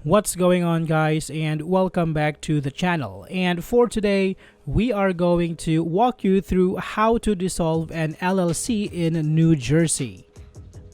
What's going on, guys, and welcome back to the channel. And for today, we are going to walk you through how to dissolve an LLC in New Jersey.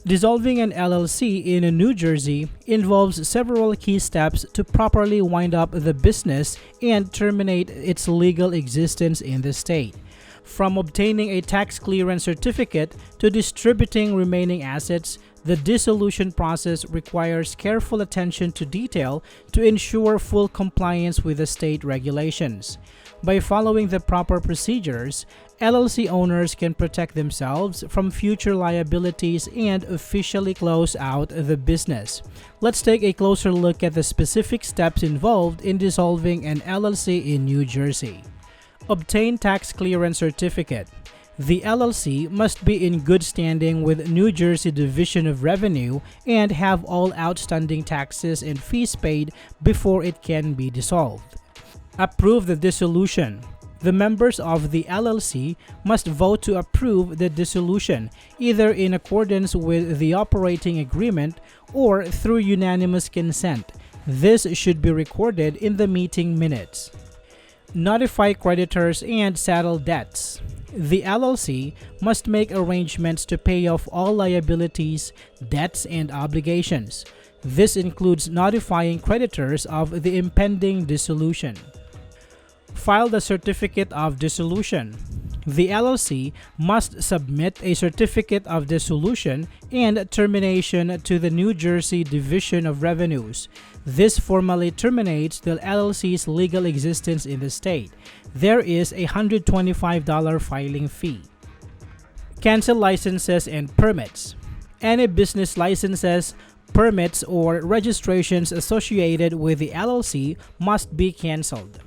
Dissolving an LLC in New Jersey involves several key steps to properly wind up the business and terminate its legal existence in the state. From obtaining a tax clearance certificate to distributing remaining assets, the dissolution process requires careful attention to detail to ensure full compliance with the state regulations. By following the proper procedures, LLC owners can protect themselves from future liabilities and officially close out the business. Let's take a closer look at the specific steps involved in dissolving an LLC in New Jersey. Obtain tax clearance certificate. The LLC must be in good standing with New Jersey Division of Revenue and have all outstanding taxes and fees paid before it can be dissolved. Approve the dissolution. The members of the LLC must vote to approve the dissolution, either in accordance with the operating agreement or through unanimous consent. This should be recorded in the meeting minutes. Notify creditors and settle debts. The LLC must make arrangements to pay off all liabilities, debts, and obligations. This includes notifying creditors of the impending dissolution. File the certificate of dissolution. The LLC must submit a certificate of dissolution and termination to the New Jersey Division of Revenues. This formally terminates the LLC's legal existence in the state. There is a $125 filing fee. Cancel licenses and permits. Any business licenses, permits, or registrations associated with the LLC must be canceled.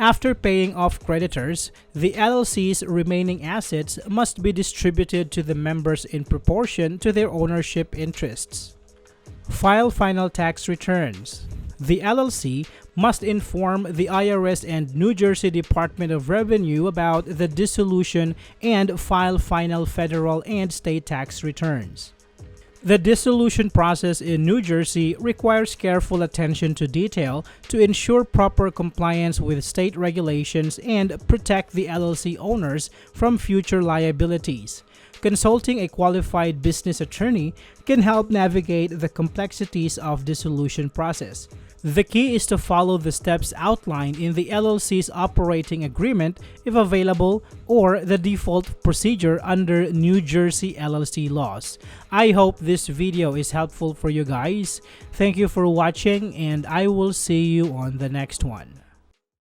After paying off creditors, the LLC's remaining assets must be distributed to the members in proportion to their ownership interests. File final tax returns. The LLC must inform the IRS and New Jersey Department of Revenue about the dissolution and file final federal and state tax returns. The dissolution process in New Jersey requires careful attention to detail to ensure proper compliance with state regulations and protect the LLC owners from future liabilities. Consulting a qualified business attorney can help navigate the complexities of dissolution process. The key is to follow the steps outlined in the LLC's operating agreement if available, or the default procedure under New Jersey LLC laws. I hope this video is helpful for you guys. Thank you for watching, and I will see you on the next one.